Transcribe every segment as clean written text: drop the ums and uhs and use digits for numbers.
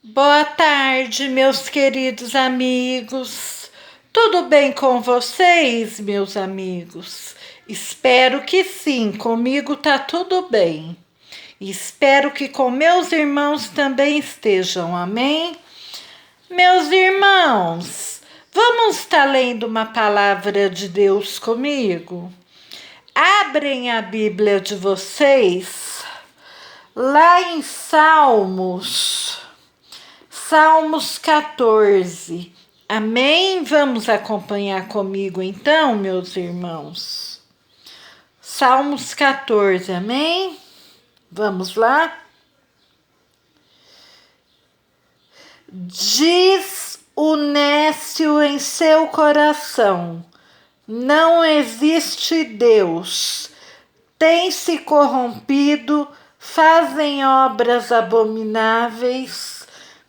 Boa tarde, meus queridos amigos. Tudo bem com vocês, meus amigos? Espero que sim, comigo tá tudo bem. Espero que com meus irmãos também estejam, amém? Meus irmãos, vamos estar lendo uma palavra de Deus comigo? Abrem a Bíblia de vocês lá em Salmos 14. Amém? Vamos acompanhar comigo então, meus irmãos. Salmos 14, amém? Vamos lá? Diz o nécio em seu coração: não existe Deus. Tem-se corrompido, fazem obras abomináveis.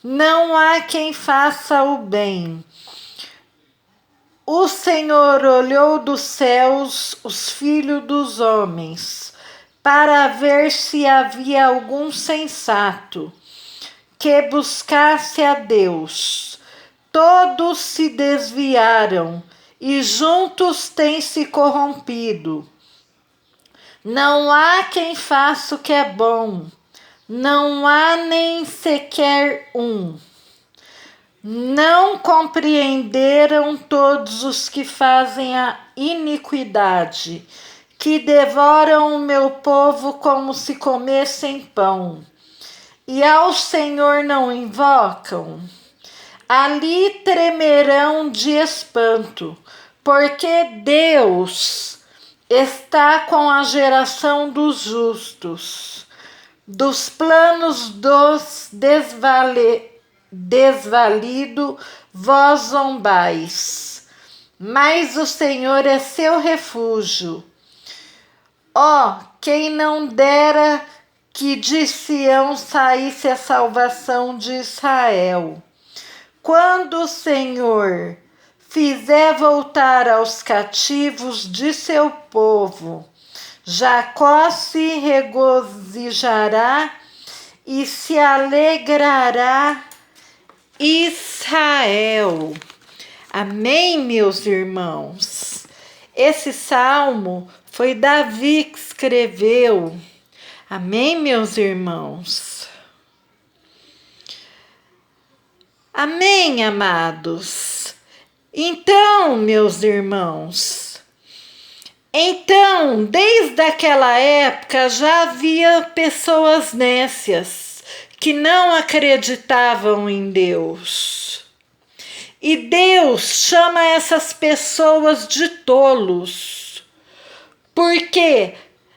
Não há quem faça o bem. O Senhor olhou dos céus os filhos dos homens, para ver se havia algum sensato que buscasse a Deus. Todos se desviaram e juntos têm se corrompido. Não há quem faça o que é bom, não há nem sequer um. Não compreenderam todos os que fazem a iniquidade, que devoram o meu povo como se comessem pão, e ao Senhor não invocam. Ali tremerão de espanto, porque Deus está com a geração dos justos. Dos planos dos desvalido vós zombais, mas o Senhor é seu refúgio. Ó, quem não dera que de Sião saísse a salvação de Israel. Quando o Senhor fizer voltar aos cativos de seu povo, Jacó se regozijará e se alegrará Israel. Amém, meus irmãos? Esse salmo foi Davi que escreveu. Amém, meus irmãos? Amém, amados? Então, meus irmãos, desde aquela época já havia pessoas nécias que não acreditavam em Deus. E Deus chama essas pessoas de tolos. Por quê?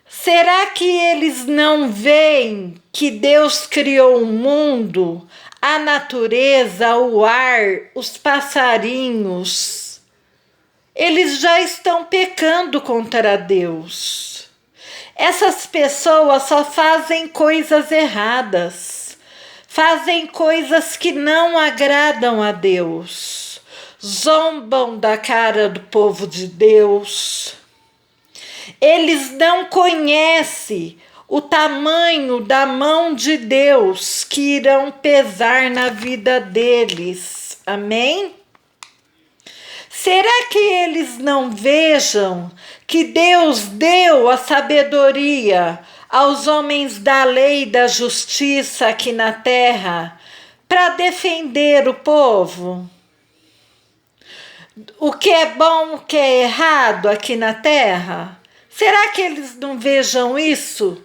Será que eles não veem que Deus criou o mundo, a natureza, o ar, os passarinhos? Eles já estão pecando contra Deus. Essas pessoas só fazem coisas erradas, fazem coisas que não agradam a Deus, zombam da cara do povo de Deus. Eles não conhecem o tamanho da mão de Deus que irão pesar na vida deles. Amém? Será que eles não vejam que Deus deu a sabedoria aos homens da lei e da justiça aqui na terra para defender o povo? O que é bom, o que é errado aqui na terra? Será que eles não vejam isso?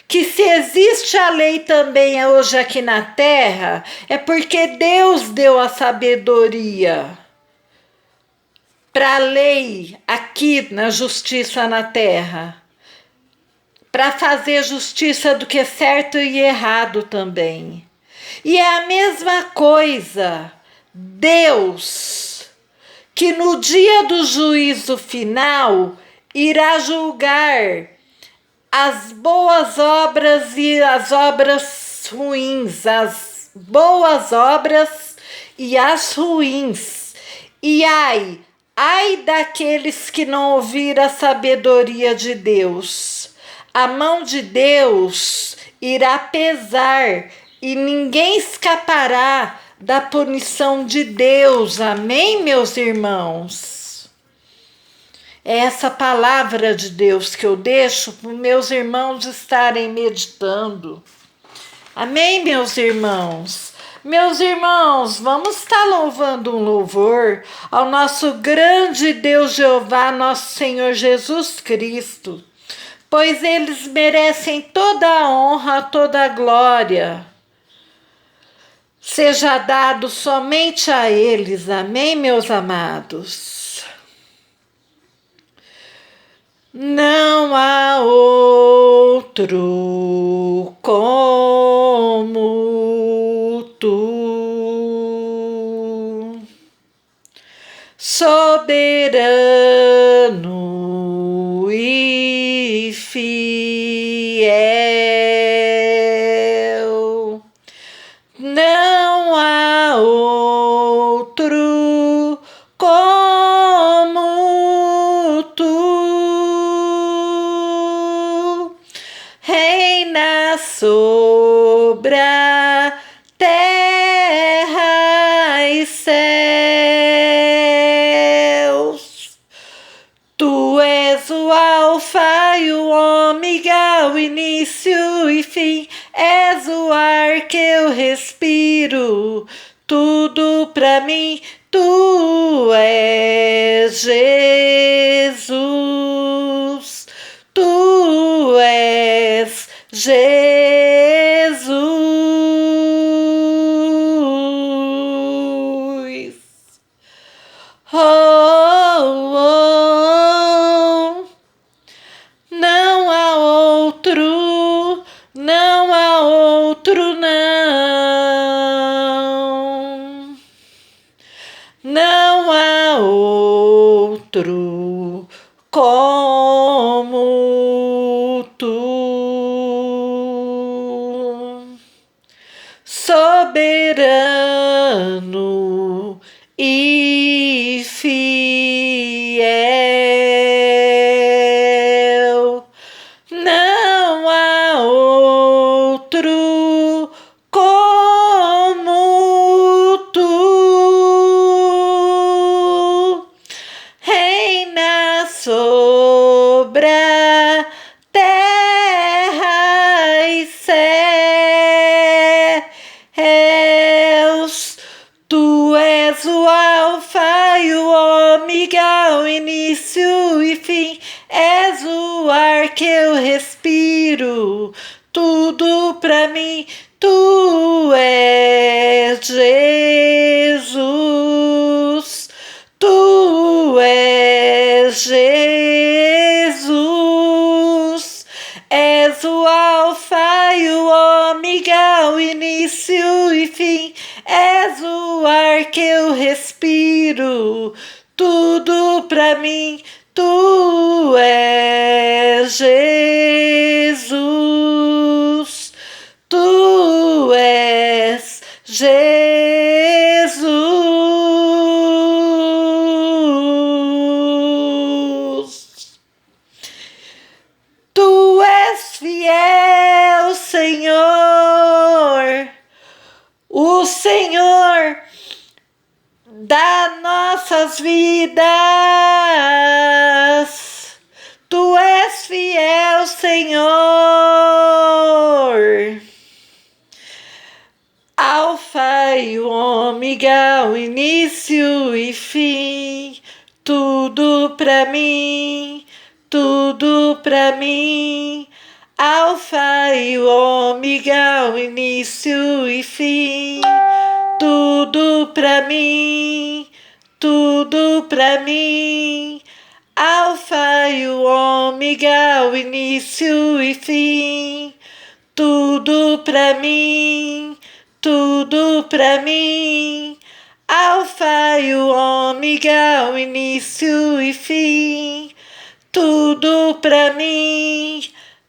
Que se existe a lei também hoje aqui na terra, é porque Deus deu a sabedoria para a lei aqui na justiça na terra, para fazer justiça do que é certo e errado também. E é a mesma coisa, Deus, que no dia do juízo final irá julgar as boas obras e as obras ruins, as boas obras e as ruins. E ai daqueles que não ouviram a sabedoria de Deus. A mão de Deus irá pesar e ninguém escapará da punição de Deus. Amém, meus irmãos? É essa palavra de Deus que eu deixo para meus irmãos estarem meditando. Amém, meus irmãos? Meus irmãos, vamos estar louvando um louvor ao nosso grande Deus Jeová, nosso Senhor Jesus Cristo, pois eles merecem toda a honra, toda a glória. Seja dado somente a eles. Amém, meus amados? Não há outro como tu, soberano e fiel. Não há outro como tu, reina sobre a terra e céus. Tu és o alfa e o ômega, o início e fim. És o ar que eu respiro, tudo pra mim. Tu és Jesus, tu és Jesus. Oh, não há outro, não há outro, não. Não há outro como tu, soberano e fiel. Não há outro como tu, reina sobre a terra e céus. Tu és o alfa e o ômega, o início e fim. És o ar que eu respiro, tudo pra mim. Tu és Jesus, tu és Jesus. És o alfa e o ômega, o início e fim. És o ar que eu respiro, tudo pra mim. Tu és Jesus, tu és Jesus. Tu és fiel, Senhor, o Senhor das nossas vidas. Tu és fiel, Senhor, alfa e o ômega, o início e fim. Tudo pra mim, tudo pra mim. Alfa e o ômega, o início e fim. Tudo pra mim, tudo pra mim. Alfa e o ômega, o início e fim. Tudo pra mim, tudo pra mim. Alfa e o ômega, o início e fim. Tudo pra mim,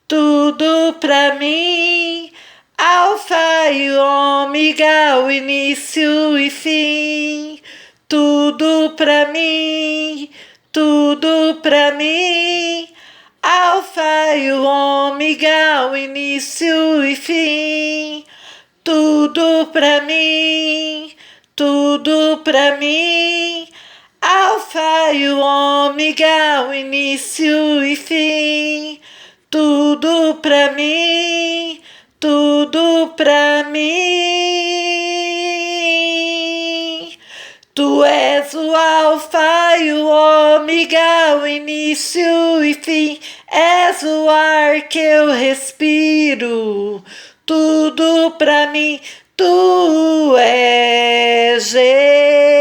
tudo pra mim. Alfa e ômega, o início e fim. Tudo pra mim, tudo pra mim. Alfa e ômega, o início e fim. tudo pra mim, tudo pra mim. Alfa e o ômega, o início e fim. Tudo pra mim, tudo pra mim. Tu és o alfa e o ômega, o início e fim. És o ar que eu respiro. Tudo pra mim, tu és Jesus.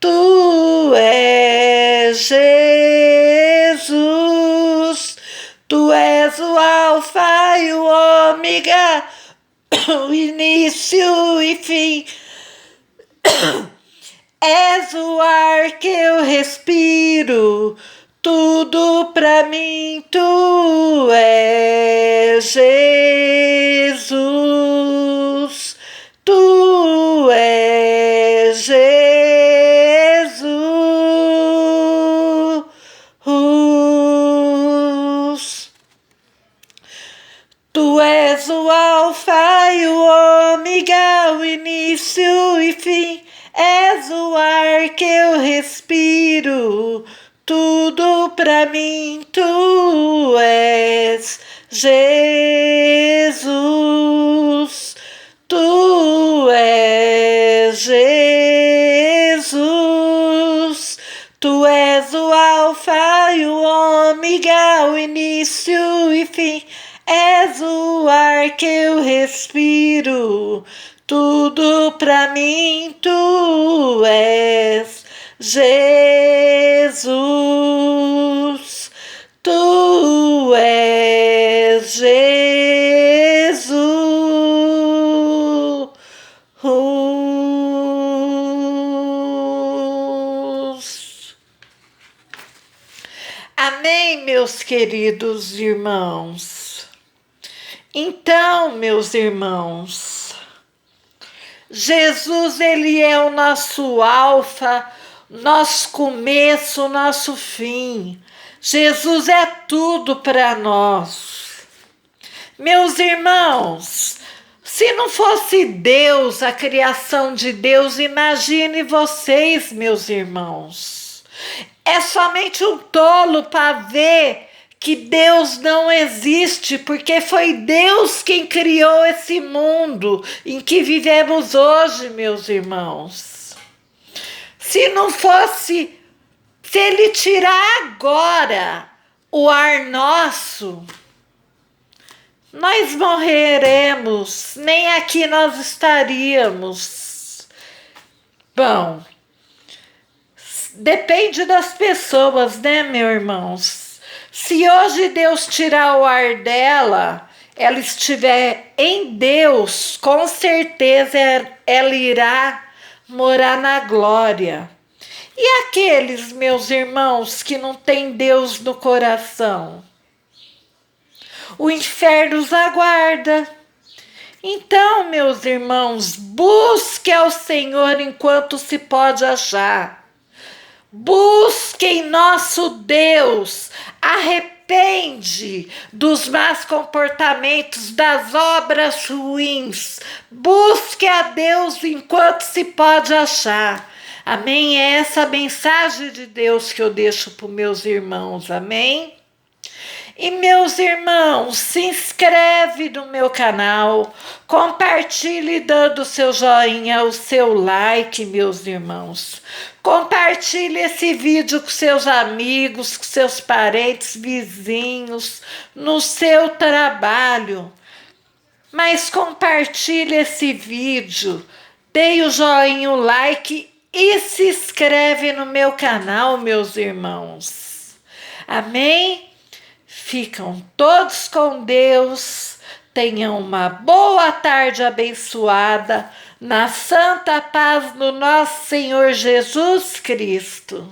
Tu és Jesus. Tu és o alfa e o ômega, o início e fim. És o ar que eu respiro, tudo pra mim, tu és Jesus, tu és Jesus. Tu és o alfa e o ômega, o início e fim. És o ar que eu respiro, tudo pra mim, tu és Jesus, tu és Jesus, tu és o alfa e o ômega, o início e fim. És o ar que eu respiro, tudo pra mim, tu és Jesus, tu és Jesus. Amém, meus queridos irmãos. Então, meus irmãos, Jesus, ele é o nosso alfa, nosso começo, nosso fim. Jesus é tudo para nós. Meus irmãos, se não fosse Deus, a criação de Deus, imagine vocês, meus irmãos. É somente um tolo para ver que Deus não existe, porque foi Deus quem criou esse mundo em que vivemos hoje, meus irmãos. Se não fosse, se Ele tirar agora o ar nosso, nós morreremos, nem aqui nós estaríamos. Bom, depende das pessoas, né, meus irmãos? Se hoje Deus tirar o ar dela, ela estiver em Deus, com certeza ela irá morar na glória. E aqueles, meus irmãos, que não têm Deus no coração? O inferno os aguarda. Então, meus irmãos, busque ao Senhor enquanto se pode achar. Busquem nosso Deus, arrepende dos maus comportamentos, das obras ruins. Busque a Deus enquanto se pode achar. Amém? É essa a mensagem de Deus que eu deixo para os meus irmãos. Amém? E meus irmãos, se inscreve no meu canal, compartilhe dando seu joinha, o seu like, meus irmãos. Compartilhe esse vídeo com seus amigos, com seus parentes, vizinhos, no seu trabalho. Mas compartilhe esse vídeo, dê o joinha, o like e se inscreve no meu canal, meus irmãos. Amém? Ficam todos com Deus, tenham uma boa tarde abençoada, na santa paz do nosso Senhor Jesus Cristo.